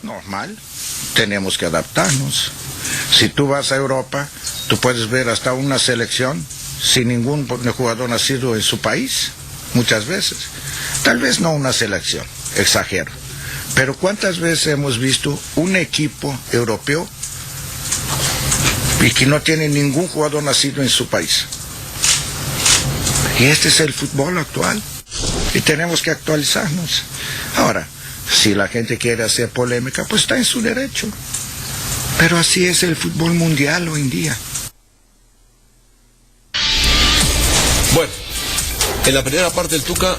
Normal, tenemos que adaptarnos. Si tú vas a Europa, tú puedes ver hasta una selección sin ningún jugador nacido en su país, muchas veces. Tal vez no una selección, exagero. Pero ¿cuántas veces hemos visto un equipo europeo y que no tiene ningún jugador nacido en su país? Y este es el fútbol actual. Y tenemos que actualizarnos. Ahora, si la gente quiere hacer polémica, pues está en su derecho. Pero así es el fútbol mundial hoy en día. Bueno, en la primera parte del Tuca,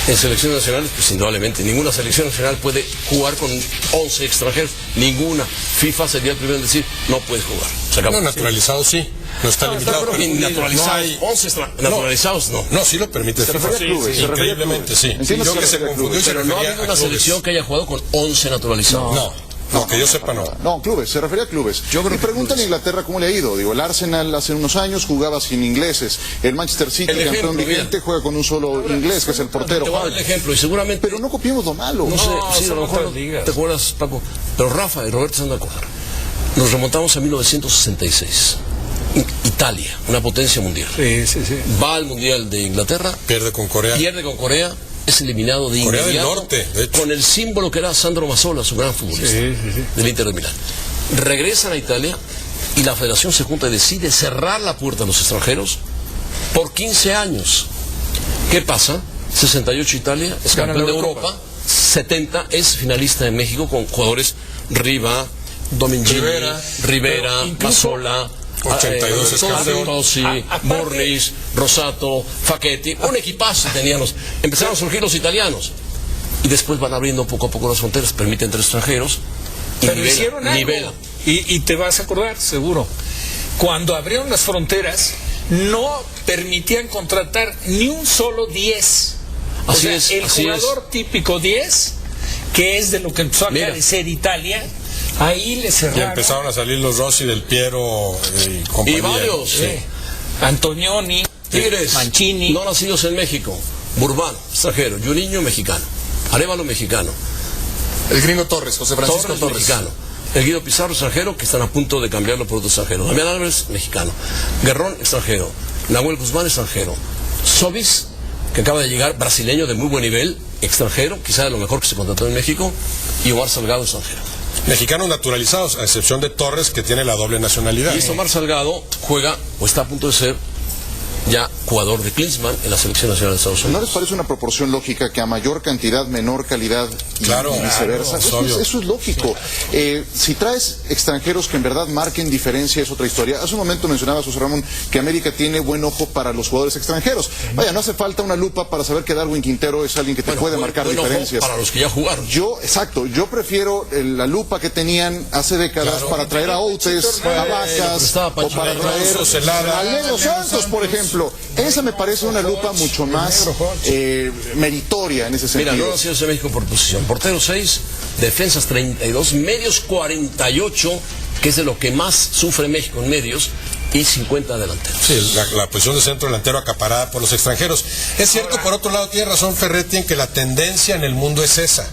en selecciones nacionales, pues indudablemente, ninguna selección nacional puede jugar con 11 extranjeros. Ninguna. FIFA sería el primero en decir, no puedes jugar. Se acabó. No, naturalizados sí. No está limitado. Naturalizados, no hay... 11 naturalizados no. No, sí lo permite FIFA. Increíblemente, sí. Entiendo Yo que se confundió y se pero no ha refería habido a una clubes. selección que haya jugado con 11 naturalizados. No, que yo sepa no. No, clubes, se refería a clubes. Y preguntan en Inglaterra cómo le ha ido. Digo, el Arsenal hace unos años jugaba sin ingleses. El Manchester City, campeón vigente, juega con un solo inglés, que es el portero. Te voy a dar el ejemplo, y seguramente... Pero no copiemos lo malo. No sé, sí, a lo mejor te acuerdas, Paco. Pero Rafa y Roberto se han de acordar. Nos remontamos a 1966. Italia, una potencia mundial. Sí. Va al Mundial de Inglaterra. Pierde con Corea. Es eliminado de Corea del inmediato, Norte, de hecho. con el símbolo que era Sandro Mazzola, su gran futbolista, del Inter de Milán. Regresan a Italia y la federación se junta y decide cerrar la puerta a los extranjeros por 15 años. ¿Qué pasa? 68 Italia es campeón de Europa, 70 es finalista en México con jugadores Riva, Domingini, Rivera, Mazzola, 82 es campeón. Rossi, Borris, Rosato, Facchetti, un equipazo teníamos. Empezaron a surgir los italianos y después van abriendo poco a poco las fronteras, permiten entre extranjeros y pero hicieron algo. nivela. Y te vas a acordar, seguro. Cuando abrieron las fronteras, no permitían contratar ni un solo 10. Así es, el jugador típico 10, que es de lo que empezó a carecer Italia. Ahí le cerraron. Y empezaron a salir los Rossi, Del Piero y compañía. Y varios. Antonioni, Tigres, Mancini. no nacidos en México. Burbano, extranjero. Juninho, mexicano. Arévalo, mexicano. El gringo Torres, José Francisco Torres. Mexicano. El Guido Pizarro, extranjero, que están a punto de cambiarlo por otro extranjero. Damián Álvarez, mexicano. Guerrón, extranjero. Nahuel Guzmán, extranjero. Sobis, que acaba de llegar, brasileño de muy buen nivel, extranjero, quizá de lo mejor que se contrató en México. Y Omar Salgado, extranjero. Mexicanos naturalizados, a excepción de Torres, que tiene la doble nacionalidad. Y Omar Salgado juega, o está a punto de ser, ya jugador de Klinsmann en la Selección Nacional de Estados Unidos. ¿No les parece una proporción lógica que a mayor cantidad, menor calidad y viceversa? Eso es lógico. Si traes extranjeros que en verdad marquen diferencia, es otra historia. Hace un momento mencionaba José Ramón que América tiene buen ojo para los jugadores extranjeros. Vaya, no hace falta una lupa para saber que Darwin Quintero es alguien que te puede marcar diferencias. Para los que ya jugaron. Yo prefiero la lupa que tenían hace décadas para traer a Outes, a Vacas, o para traer a Leo Santos, por ejemplo. Esa me parece una lupa mucho más meritoria en ese sentido. Mira, no nacidos en México por posición. Portero 6, defensas 32, medios 48, que es de lo que más sufre México en medios, y 50 delanteros. Sí, la posición de centro delantero acaparada por los extranjeros. Es cierto, por otro lado, tiene razón Ferretti en que la tendencia en el mundo es esa.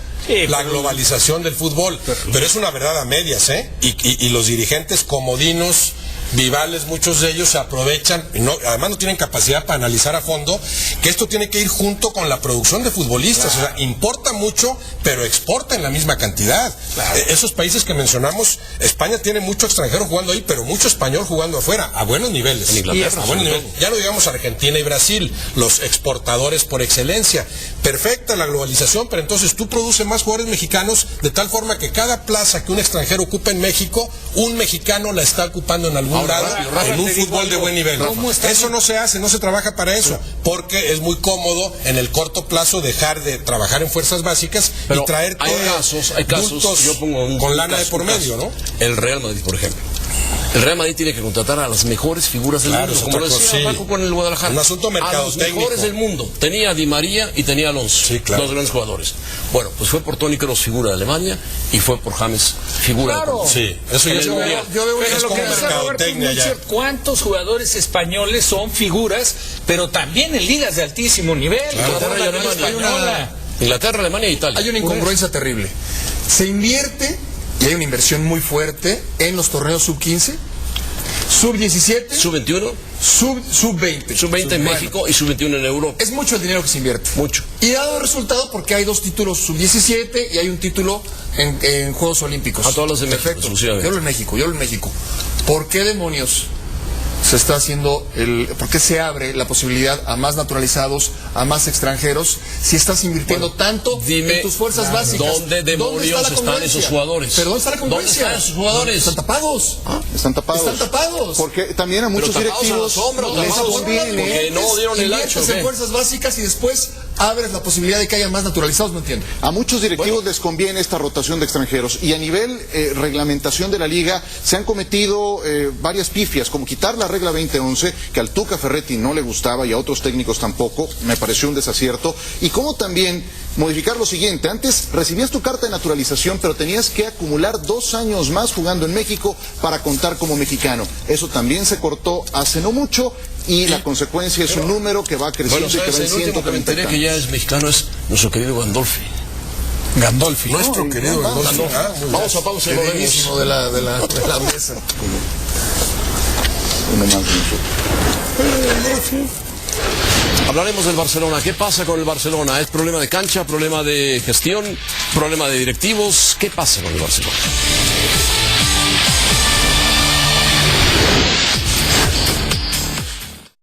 La globalización del fútbol. Pero es una verdad a medias, ¿eh? Y los dirigentes comodinos, vivales, muchos de ellos se aprovechan, además no tienen capacidad para analizar a fondo que esto tiene que ir junto con la producción de futbolistas. Claro. O sea, importa mucho, pero exporta en la misma cantidad. Claro. Esos países que mencionamos, España tiene mucho extranjero jugando ahí, pero mucho español jugando afuera, a buenos niveles. En Inglaterra, a buenos niveles. Ya lo digamos Argentina y Brasil, los exportadores por excelencia. Perfecta la globalización, pero entonces tú produces más jugadores mexicanos, de tal forma que cada plaza que un extranjero ocupa en México, un mexicano la está ocupando en algún en un fútbol de buen nivel. Eso no se hace, no se trabaja para eso, porque es muy cómodo en el corto plazo dejar de trabajar en fuerzas básicas y traer hay casos yo pongo con lana de por medio, ¿no? El Real Madrid, por ejemplo. El Real Madrid tiene que contratar a las mejores figuras del mundo, como lo decía Paco con el Guadalajara. Un asunto mercadotécnico. A los mejores del mundo. Tenía a Di María y tenía a Alonso, dos grandes jugadores. Bueno, pues fue por Toni Kroos, figura de Alemania, y fue por James, figura de Colombia. Sí, eso ya yo veo es como mercadotecnia ya. ¿Cuántos jugadores españoles son figuras, pero también en ligas de altísimo nivel? Inglaterra, Alemania e Italia. Hay una incongruencia terrible. Se invierte y hay una inversión muy fuerte en los torneos sub-15, sub-17, Sub-21, sub-20. Sub-20 en México y Sub-21 en Europa. Es mucho el dinero que se invierte. Mucho. Y ha dado resultado porque hay 2 títulos sub-17 y hay un título en Juegos Olímpicos. A todos los de México, exclusivamente. Yo hablo en México. ¿Por qué demonios se está haciendo por qué se abre la posibilidad a más naturalizados, a más extranjeros, si estás invirtiendo tanto en tus fuerzas básicas? ¿Dónde demonios están esos jugadores? ¿Pero dónde está la congruencia? ¿Dónde están esos jugadores? Están tapados. Están tapados. Están tapados. Porque también a muchos directivos les conviene. Porque no dieron el ancho. Inviertes en fuerzas básicas y después abres la posibilidad de que haya más naturalizados, no entiendo. A muchos directivos les conviene esta rotación de extranjeros y a nivel reglamentación de la liga se han cometido varias pifias, como quitar la regla 2011, que al Tuca Ferretti no le gustaba y a otros técnicos tampoco, me pareció un desacierto, y como también modificar lo siguiente: antes recibías tu carta de naturalización, pero tenías que acumular 2 años más jugando en México para contar como mexicano. Eso también se cortó hace no mucho y la consecuencia es un número que va creciendo y que va en 130 que ya es mexicano es nuestro querido Gandolfi. Nuestro querido Gandolfi. Vamos a pausa y volvemos. De la mesa. Hablaremos del Barcelona. ¿Qué pasa con el Barcelona? ¿Es problema de cancha, problema de gestión, problema de directivos? ¿Qué pasa con el Barcelona?